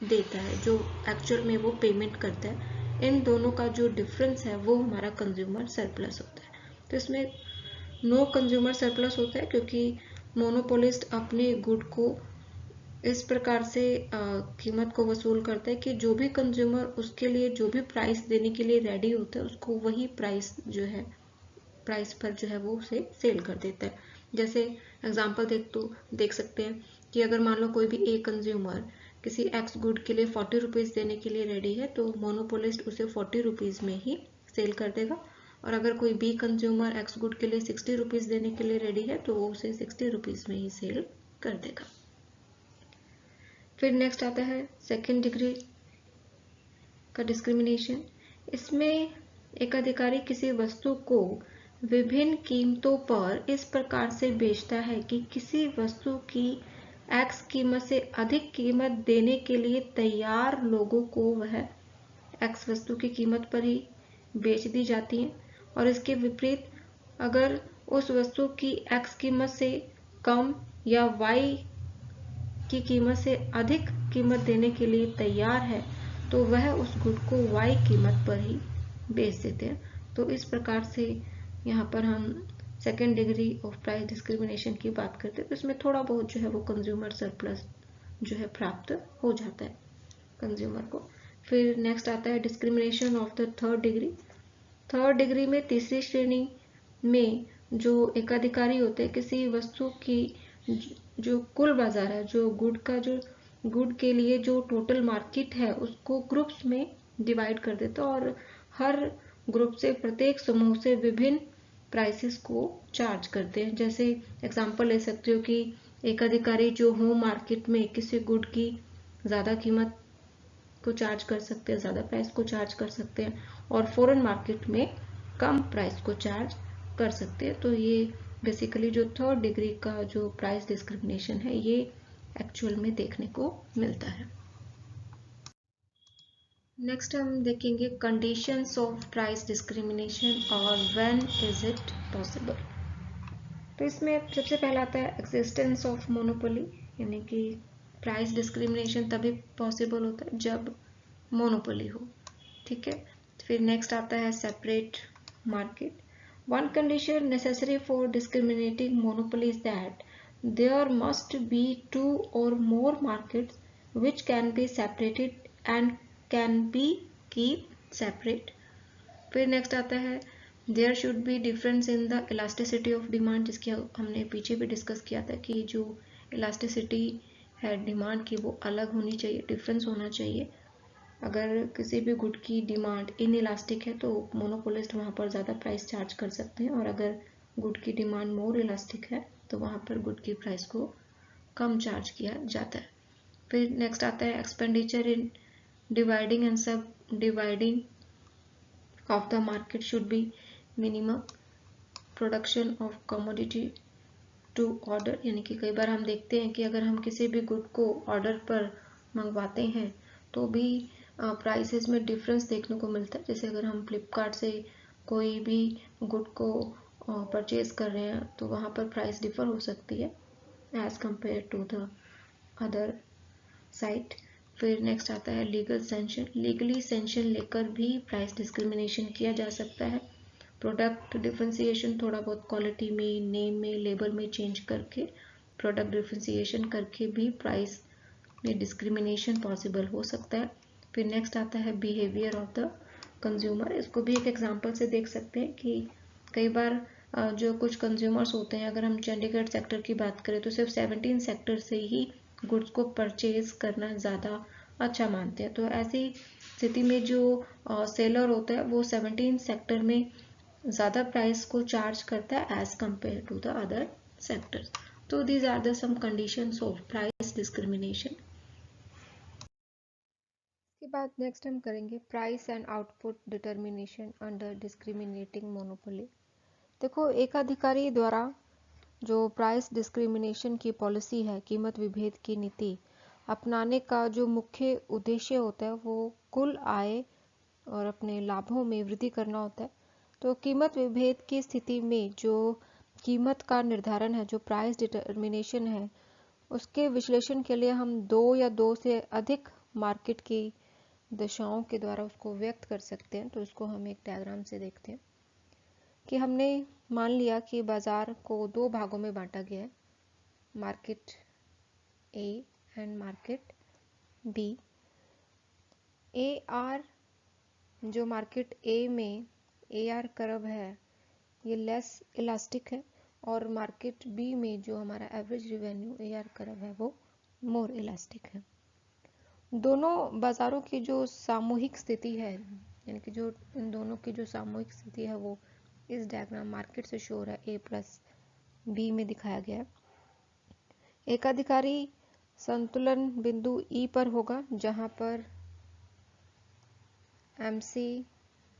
देता है, जो एक्चुअल में वो पेमेंट करता है, इन दोनों का जो डिफरेंस है वो हमारा कंज्यूमर सरप्लस होता है। तो इसमें नो कंज्यूमर सरप्लस होता है क्योंकि मोनोपोलिस्ट अपने गुड को इस प्रकार से कीमत को वसूल करता है कि जो भी कंज्यूमर उसके लिए जो भी प्राइस देने के लिए रेडी होता है उसको वही प्राइस जो है प्राइस पर जो है वो उसे सेल कर देता है। जैसे एग्जांपल देख सकते हैं कि अगर मान लो कोई भी एक कंज्यूमर किसी एक्स गुड के लिए 40 रुपीज़ देने के लिए रेडी है तो मोनोपोलिस्ट उसे 40 रुपीज़ में ही सेल कर देगा, और अगर कोई बी कंज्यूमर एक्स गुड के लिए 60 रुपीज़ देने के लिए रेडी है तो वो उसे 60 रुपीज़ में ही सेल कर देगा। फिर नेक्स्ट आता है सेकेंड डिग्री का डिस्क्रिमिनेशन। इसमें एक अधिकारी किसी वस्तु को विभिन्न कीमतों पर इस प्रकार से बेचता है कि किसी वस्तु की एक्स कीमत से अधिक कीमत देने के लिए तैयार लोगों को वह एक्स वस्तु की कीमत पर ही बेच दी जाती है, और इसके विपरीत अगर उस वस्तु की एक्स कीमत से कम या वाई की कीमत से अधिक कीमत देने के लिए तैयार है तो वह उस गुड को वाई कीमत पर ही बेच देते हैं। तो इस प्रकार से यहाँ पर हम second degree of price discrimination की बात करते हैं, तो इसमें थोड़ा बहुत जो है वो कंज्यूमर सरप्लस जो है प्राप्त हो जाता है कंज्यूमर को। फिर नेक्स्ट आता है discrimination of the third degree. Third degree में तीसरी श्रेणी में जो एकाधिकारी होते हैं किसी वस्तु की जो कुल बाजार है, जो गुड के लिए जो टोटल मार्केट है उसको ग्रुप्स में डिवाइड कर देते हैं और हर ग्रुप से प्रत्येक समूह से विभिन्न प्राइसेस को चार्ज करते हैं। जैसे एग्जांपल ले सकते हो कि एक अधिकारी जो होम मार्केट में किसी गुड की ज़्यादा कीमत को चार्ज कर सकते हैं, ज़्यादा प्राइस को चार्ज कर सकते हैं, और फॉरेन मार्केट में कम प्राइस को चार्ज कर सकते हैं। तो ये बेसिकली जो थर्ड डिग्री का जो प्राइस डिस्क्रिमिनेशन है ये एक्चुअल में देखने को मिलता है। नेक्स्ट हम देखेंगे कंडीशंस ऑफ प्राइस डिस्क्रिमिनेशन और व्हेन इज इट पॉसिबल। तो इसमें सबसे पहला आता है एक्सिस्टेंस ऑफ मोनोपोली, यानी कि प्राइस डिस्क्रिमिनेशन तभी पॉसिबल होता है जब मोनोपोली हो। ठीक है, फिर नेक्स्ट आता है separate market. One condition necessary for discriminating monopoly is that there must be two or more markets which can be separated and can be keep separate। फिर नेक्स्ट आता है there should be difference in the elasticity of demand, जिसकी हमने पीछे भी discuss किया था कि जो इलास्टिसिटी है डिमांड की वो अलग होनी चाहिए, डिफरेंस होना चाहिए। अगर किसी भी गुड की डिमांड इन इलास्टिक है तो मोनोपोलिस्ट वहाँ पर ज़्यादा प्राइस चार्ज कर सकते हैं, और अगर गुड की डिमांड मोर इलास्टिक है तो वहाँ पर गुड की प्राइस को कम चार्ज किया जाता है। फिर नेक्स्ट आता है expenditure in dividing and sub dividing of the market should be minimum production of commodity to order, यानी कि कई बार हम देखते हैं कि अगर हम किसी भी गुड को ऑर्डर पर मंगवाते हैं तो भी प्राइसेस में डिफरेंस देखने को मिलता है। जैसे अगर हम फ्लिपकार्ट से कोई भी गुड को परचेज कर रहे हैं तो वहाँ पर प्राइस डिफर हो सकती है as compare to the other site. फिर नेक्स्ट आता है लीगल सेंशन। लीगली सेंशन लेकर भी प्राइस डिस्क्रिमिनेशन किया जा सकता है। प्रोडक्ट डिफ्रेंसिएशन, थोड़ा बहुत क्वालिटी में, नेम में, लेबल में चेंज करके प्रोडक्ट डिफ्रेंसिएशन करके भी प्राइस में डिस्क्रिमिनेशन पॉसिबल हो सकता है। फिर नेक्स्ट आता है बिहेवियर ऑफ द कंज्यूमर। इसको भी एक एग्जांपल से देख सकते हैं कि कई बार जो कुछ कंज्यूमर्स होते हैं, अगर हम चंडीगढ़ सेक्टर की बात करें तो सिर्फ 17 सेक्टर से ही गुड्स को परचेज करना ज़्यादा अच्छा मानते हैं। तो ऐसी स्थिति में जो सेलर होता है वो 17 सेक्टर में ज़्यादा प्राइस को चार्ज करता है as compare to the other sectors. तो these are the some conditions of price discrimination. इसके बाद नेक्स्ट हम करेंगे price and output determination under discriminating monopoly. देखो, एकाधिकारी द्वारा जो प्राइस डिस्क्रिमिनेशन की पॉलिसी है, कीमत विभेद की नीति अपनाने का जो मुख्य उद्देश्य होता है वो कुल आय और अपने लाभों में वृद्धि करना होता है। तो कीमत विभेद की स्थिति में जो कीमत का निर्धारण है, जो प्राइस डिटर्मिनेशन है, उसके विश्लेषण के लिए हम दो या दो से अधिक मार्केट की दशाओं के द्वारा उसको व्यक्त कर सकते हैं। तो इसको हम एक डायग्राम से देखते हैं कि हमने मान लिया कि बाजार को दो भागों में बांटा गया है, market A and market B. A R, जो मार्केट ए में ए आर कर्व है ये लेस इलास्टिक है, और मार्केट बी में जो हमारा average revenue A R curve है वो मोर इलास्टिक है। दोनों बाजारों की जो सामूहिक स्थिति है, यानी कि जो इन दोनों की जो सामूहिक स्थिति है वो इस डायग्राम मार्केट से शो हो रहा है, ए प्लस बी में दिखाया गया है। एकाधिकारी संतुलन बिंदु ई पर होगा जहां पर एमसी,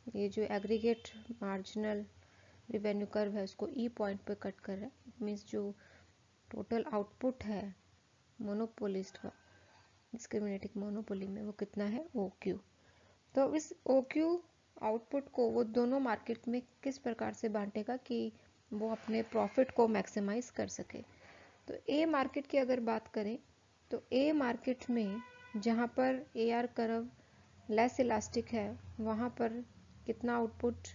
ये जो एग्रीगेट मार्जिनल रिवेन्यू कर्व है उसको ई पॉइंट पे कट कर रहा है, इट मीन्स जो टोटल आउटपुट है मोनोपोलिस्ट का डिस्क्रिमिनेटिंग मोनोपोली में वो कितना है ओ क्यू। तो इस ओ क्यू आउटपुट को वो दोनों मार्केट में किस प्रकार से बांटेगा कि वो अपने प्रॉफिट को मैक्सिमाइज कर सके। तो ए मार्केट की अगर बात करें तो ए मार्केट में जहाँ पर A R curve less elastic है वहाँ पर कितना आउटपुट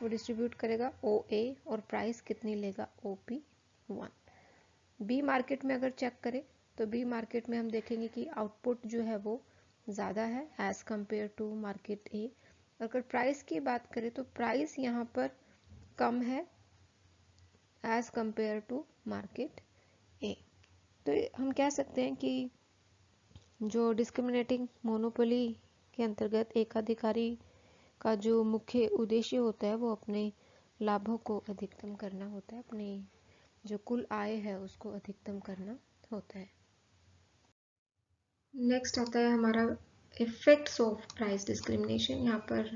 वो डिस्ट्रीब्यूट करेगा ओ ए और प्राइस कितनी लेगा ओ पी 1। बी मार्केट में अगर चेक करें तो बी मार्केट में हम देखेंगे कि आउटपुट जो है वो ज़्यादा है एज कंपेयर टू मार्केट ए। अगर प्राइस की बात करें तो प्राइस यहाँ पर कम है एज कंपेयर टू मार्केट ए। तो हम कह सकते हैं कि जो डिस्क्रिमिनेटिंग मोनोपोली के अंतर्गत एकाधिकारी का जो मुख्य उद्देश्य होता है वो अपने लाभों को अधिकतम करना होता है, अपनी जो कुल आय है उसको अधिकतम करना होता है। नेक्स्ट आता है हमारा इफेक्ट्स ऑफ प्राइस डिस्क्रिमिनेशन। यहाँ पर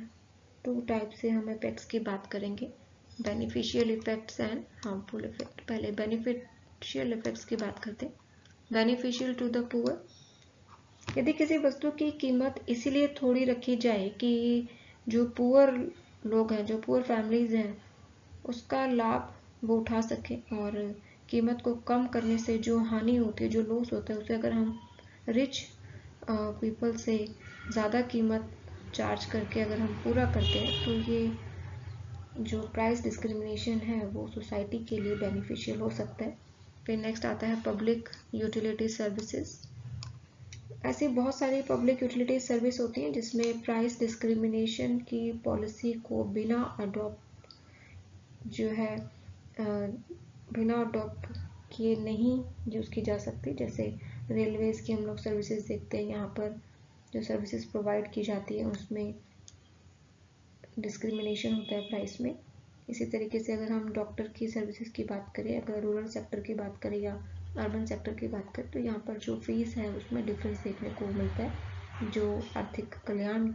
2 टाइप से हम इफेक्ट्स की बात करेंगे, beneficial effects and harmful effect. पहले बेनिफिशियल इफेक्ट्स की बात करते हैं। बेनिफिशियल टू द पुअर, यदि किसी वस्तु की कीमत इसीलिए थोड़ी रखी जाए कि जो पुअर लोग हैं, जो पुअर फैमिलीज हैं, उसका लाभ वो उठा सके, और कीमत को कम करने से जो हानि होती है, जो लॉस होता है, उसे अगर हम रिच पीपल से ज़्यादा कीमत चार्ज करके अगर हम पूरा करते हैं तो ये जो प्राइस डिस्क्रिमिनेशन है वो सोसाइटी के लिए बेनिफिशियल हो सकता है। फिर नेक्स्ट आता है पब्लिक यूटिलिटी सर्विसेज। ऐसी बहुत सारी पब्लिक यूटिलिटी सर्विस होती हैं जिसमें प्राइस डिस्क्रिमिनेशन की पॉलिसी को बिना अडॉप्ट जो है बिना अडॉप्ट किए नहीं यूज़ की जा सकती। जैसे रेलवेज़ की हम लोग सर्विसेज देखते हैं, यहाँ पर जो सर्विसेज प्रोवाइड की जाती है उसमें डिस्क्रिमिनेशन होता है प्राइस में। इसी तरीके से अगर हम डॉक्टर की सर्विसेज की बात करें, अगर रूरल सेक्टर की बात करें या अर्बन सेक्टर की बात करें, तो यहाँ पर जो फीस है उसमें डिफरेंस देखने को मिलता है, जो आर्थिक कल्याण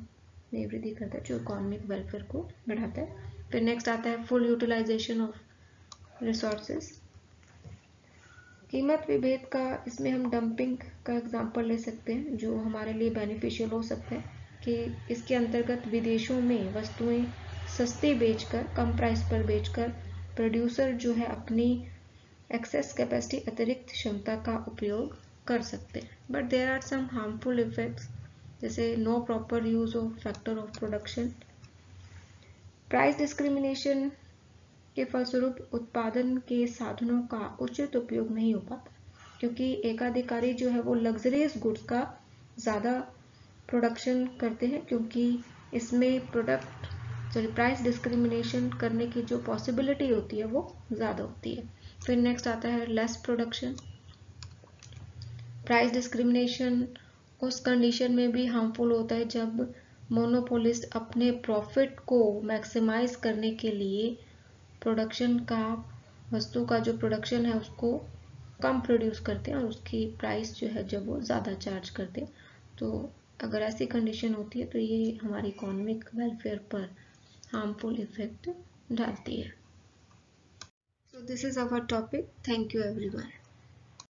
में वृद्धि करता है, जो इकोनॉमिक वेलफेयर को बढ़ाता है। फिर नेक्स्ट आता है फुल यूटिलाइजेशन ऑफ रिसोर्सेज। कीमत विभेद का इसमें हम डंपिंग का एग्जांपल ले सकते हैं, जो हमारे लिए बेनिफिशियल हो सकता है कि इसके अंतर्गत विदेशों में वस्तुएं सस्ती बेचकर, कम प्राइस पर बेचकर प्रोड्यूसर जो है अपनी एक्सेस कैपेसिटी, अतिरिक्त क्षमता का उपयोग कर सकते हैं। But there are some harmful effects, जैसे no proper use of factor of production. Price discrimination के फलस्वरूप उत्पादन के साधनों का उचित उपयोग नहीं हो पाता, क्योंकि एकाधिकारी जो है वो लग्जरियस गुड्स का ज़्यादा प्रोडक्शन करते हैं, क्योंकि इसमें प्राइस डिस्क्रिमिनेशन करने की जो पॉसिबिलिटी होती है वो ज़्यादा होती है। फिर नेक्स्ट आता है लेस प्रोडक्शन। प्राइस डिस्क्रिमिनेशन उस कंडीशन में भी हार्मफुल होता है जब मोनोपोलिस्ट अपने प्रॉफिट को मैक्सिमाइज करने के लिए प्रोडक्शन का, वस्तु का जो प्रोडक्शन है उसको कम प्रोड्यूस करते हैं और उसकी प्राइस जो है जब वो ज़्यादा चार्ज करते हैं। तो अगर ऐसी कंडीशन होती है तो ये हमारी इकोनॉमिक वेलफेयर पर हार्मफुल इफेक्ट डालती है। So this is our topic. Thank you everyone.